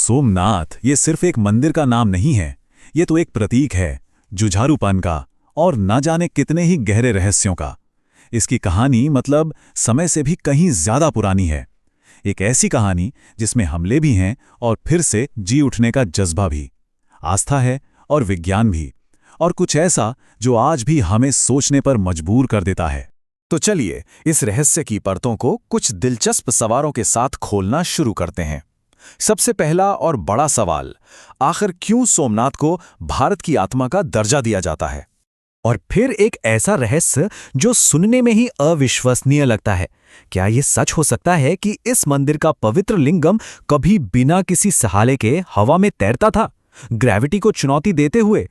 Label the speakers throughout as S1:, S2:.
S1: सोमनाथ ये सिर्फ एक मंदिर का नाम नहीं है, ये तो एक प्रतीक है, जुझारूपन का और न जाने कितने ही गहरे रहस्यों का। इसकी कहानी मतलब समय से भी कहीं ज्यादा पुरानी है। एक ऐसी कहानी जिसमें हमले भी हैं और फिर से जी उठने का जज्बा भी, आस्था है और विज्ञान भी, और कुछ ऐसा जो आज भी हमें सोचने पर मजबूर कर देता है।
S2: तो चलिए इस रहस्य की परतों को कुछ दिलचस्प सवालों के साथ खोलना शुरू करते हैं। सबसे पहला और बड़ा सवाल, आखिर क्यों सोमनाथ को भारत की आत्मा का दर्जा दिया जाता है?
S3: और फिर एक ऐसा रहस्य जो सुनने में ही अविश्वसनीय लगता है। क्या ये सच हो सकता है कि इस मंदिर का पवित्र लिंगम कभी बिना किसी सहारे के हवा में तैरता था, ग्रेविटी को चुनौती देते हुए?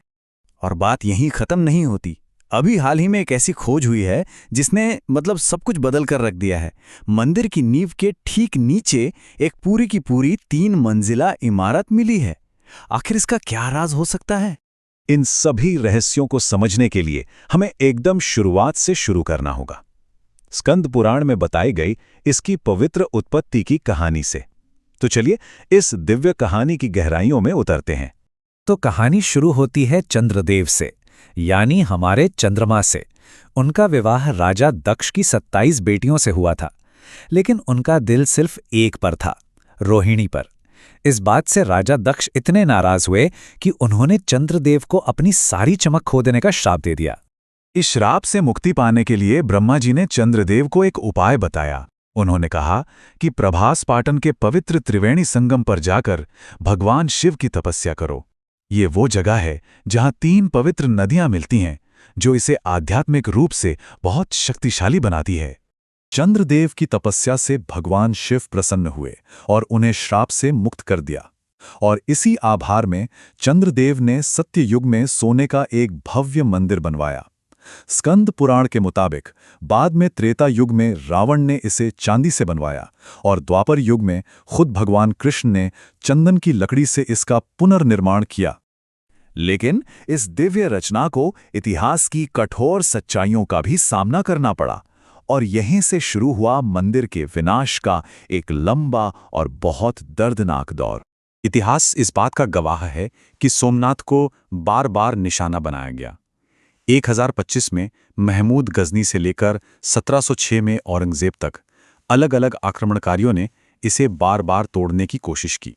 S2: और बात यहीं खत्म नहीं होती। अभी हाल ही में एक ऐसी खोज हुई है जिसने सब कुछ बदल कर रख दिया है। मंदिर की नींव के ठीक नीचे एक पूरी की पूरी 3 मंजिला इमारत मिली है। आखिर इसका क्या राज हो सकता है?
S1: इन सभी रहस्यों को समझने के लिए हमें एकदम शुरुआत से शुरू करना होगा, स्कंद पुराण में बताई गई इसकी पवित्र उत्पत्ति की कहानी से। तो चलिए इस दिव्य कहानी की गहराइयों में उतरते हैं।
S3: तो कहानी शुरू होती है चंद्रदेव से, यानी हमारे चंद्रमा से। उनका विवाह राजा दक्ष की 27 बेटियों से हुआ था, लेकिन उनका दिल सिर्फ एक पर था, रोहिणी पर। इस बात से राजा दक्ष इतने नाराज हुए कि उन्होंने चंद्रदेव को अपनी सारी चमक खो देने का श्राप दे दिया।
S1: इस श्राप से मुक्ति पाने के लिए ब्रह्मा जी ने चंद्रदेव को एक उपाय बताया। उन्होंने कहा कि प्रभास पाटन के पवित्र त्रिवेणी संगम पर जाकर भगवान शिव की तपस्या करो। ये वो जगह है जहां 3 पवित्र नदियां मिलती हैं, जो इसे आध्यात्मिक रूप से बहुत शक्तिशाली बनाती है। चंद्रदेव की तपस्या से भगवान शिव प्रसन्न हुए और उन्हें श्राप से मुक्त कर दिया। और इसी आभार में चंद्रदेव ने सत्ययुग में सोने का एक भव्य मंदिर बनवाया। स्कंद पुराण के मुताबिक बाद में त्रेता युग में रावण ने इसे चांदी से बनवाया और द्वापर युग में खुद भगवान कृष्ण ने चंदन की लकड़ी से इसका पुनर्निर्माण किया। लेकिन इस दिव्य रचना को इतिहास की कठोर सच्चाइयों का भी सामना करना पड़ा, और यहीं से शुरू हुआ मंदिर के विनाश का एक लंबा और बहुत दर्दनाक दौर।
S2: इतिहास इस बात का गवाह है कि सोमनाथ को बार बार निशाना बनाया गया। 1025 में महमूद गजनी से लेकर 1706 में औरंगजेब तक अलग अलग आक्रमणकारियों ने इसे बार बार तोड़ने की कोशिश की।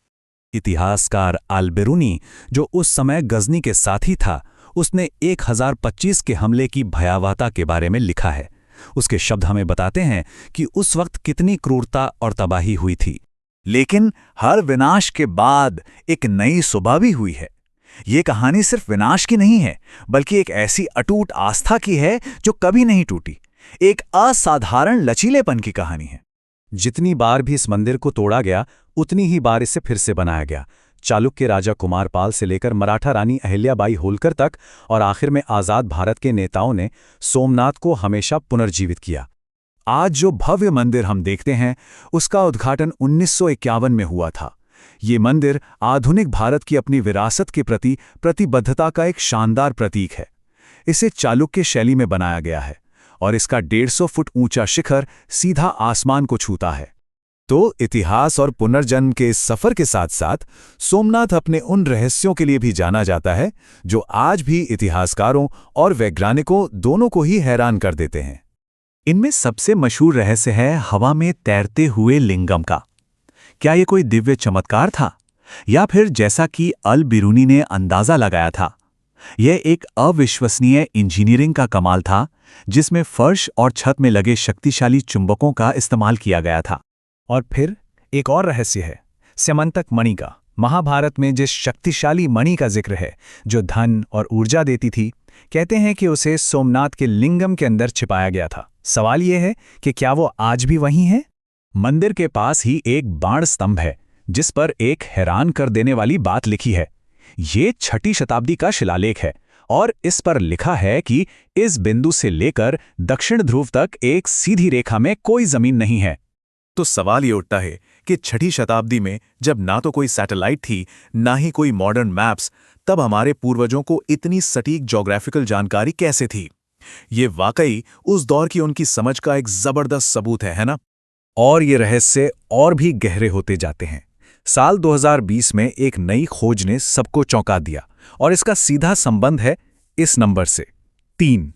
S3: इतिहासकार अल-बिरूनी, जो उस समय गजनी के साथी था, उसने 1025 के हमले की भयावहता के बारे में लिखा है। उसके शब्द हमें बताते हैं कि उस वक्त कितनी क्रूरता और तबाही हुई थी।
S2: लेकिन हर विनाश के बाद एक नई सुबह भी हुई है। ये कहानी सिर्फ विनाश की नहीं है, बल्कि एक ऐसी अटूट आस्था की है जो कभी नहीं टूटी। एक असाधारण लचीलेपन की कहानी है।
S3: जितनी बार भी इस मंदिर को तोड़ा गया, उतनी ही बार इसे फिर से बनाया गया। चालुक्य राजा कुमारपाल से लेकर मराठा रानी अहिल्याबाई होलकर तक, और आखिर में आज़ाद भारत के नेताओं ने सोमनाथ को हमेशा पुनर्जीवित किया।
S1: आज जो भव्य मंदिर हम देखते हैं, उसका उद्घाटन 1951 में हुआ था। ये मंदिर आधुनिक भारत की अपनी विरासत के प्रति प्रतिबद्धता का एक शानदार प्रतीक है। इसे चालुक्य शैली में बनाया गया है और इसका 150 फुट ऊंचा शिखर सीधा आसमान को छूता है। तो इतिहास और पुनर्जन्म के इस सफर के साथ साथ सोमनाथ अपने उन रहस्यों के लिए भी जाना जाता है जो आज भी इतिहासकारों और वैज्ञानिकों दोनों को ही हैरान कर देते हैं। इनमें सबसे मशहूर रहस्य है हवा में तैरते हुए लिंगम का। क्या ये कोई दिव्य चमत्कार था, या फिर जैसा कि अल-बिरूनी ने अंदाजा लगाया था, यह एक अविश्वसनीय इंजीनियरिंग का कमाल था जिसमें फर्श और छत में लगे शक्तिशाली चुंबकों का इस्तेमाल किया गया था?
S3: और फिर एक और रहस्य है स्यमंतक मणि का। महाभारत में जिस शक्तिशाली मणि का जिक्र है, जो धन और ऊर्जा देती थी, कहते हैं कि उसे सोमनाथ के लिंगम के अंदर छिपाया गया था। सवाल यह है कि क्या वो आज भी वहीं है?
S1: मंदिर के पास ही एक बाण स्तंभ है जिस पर एक हैरान कर देने वाली बात लिखी है। ये 6ठी शताब्दी का शिलालेख है और इस पर लिखा है कि इस बिंदु से लेकर दक्षिण ध्रुव तक एक सीधी रेखा में कोई जमीन नहीं है।
S2: तो सवाल ये उठता है कि 6ठी शताब्दी में जब ना तो कोई सैटेलाइट थी, ना ही कोई मॉडर्न मैप्स, तब हमारे पूर्वजों को इतनी सटीक ज्योग्राफिकल जानकारी कैसे थी? ये वाकई उस दौर की उनकी समझ का एक जबरदस्त सबूत है ना?
S3: और ये रहस्य और भी गहरे होते जाते हैं।
S1: साल 2020 में एक नई खोज ने सबको चौंका दिया और इसका सीधा संबंध है इस नंबर से 3।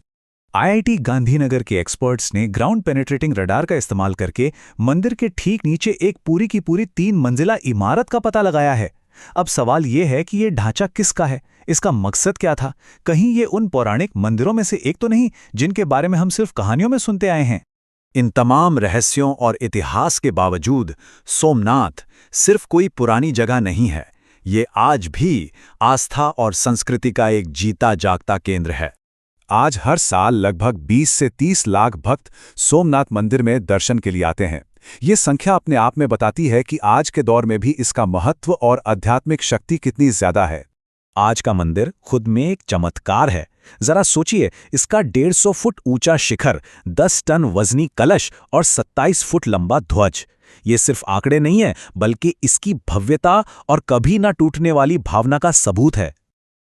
S1: आईआईटी गांधीनगर के एक्सपर्ट्स ने ग्राउंड पेनिट्रेटिंग रडार का इस्तेमाल करके मंदिर के ठीक नीचे एक पूरी की पूरी 3 मंजिला इमारत का पता लगाया है। अब सवाल ये है कि ये ढांचा किसका है, इसका मकसद क्या था? कहीं ये उन पौराणिक मंदिरों में से एक तो नहीं जिनके बारे में हम सिर्फ कहानियों में सुनते आए हैं?
S2: इन तमाम रहस्यों और इतिहास के बावजूद सोमनाथ सिर्फ कोई पुरानी जगह नहीं है, ये आज भी आस्था और संस्कृति का एक जीता जागता केंद्र है।
S1: आज हर साल लगभग 20 से 30 लाख भक्त सोमनाथ मंदिर में दर्शन के लिए आते हैं। ये संख्या अपने आप में बताती है कि आज के दौर में भी इसका महत्व और आध्यात्मिक शक्ति कितनी ज्यादा है।
S3: आज का मंदिर खुद में एक चमत्कार है। जरा सोचिए, इसका 150 फुट ऊंचा शिखर, 10 टन वजनी कलश और 27 फुट लंबा ध्वज। ये सिर्फ आंकड़े नहीं है, बल्कि इसकी भव्यता और कभी ना टूटने वाली भावना का सबूत है।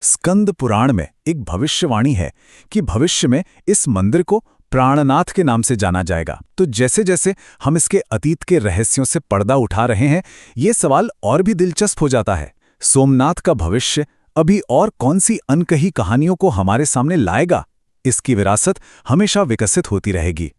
S1: स्कंद पुराण में एक भविष्यवाणी है कि भविष्य में इस मंदिर को प्राणनाथ के नाम से जाना जाएगा। तो जैसे जैसे हम इसके अतीत के रहस्यों से पर्दा उठा रहे हैं, ये सवाल और भी दिलचस्प हो जाता है। सोमनाथ का भविष्य अभी और कौन सी अनकही कहानियों को हमारे सामने लाएगा? इसकी विरासत हमेशा विकसित होती रहेगी।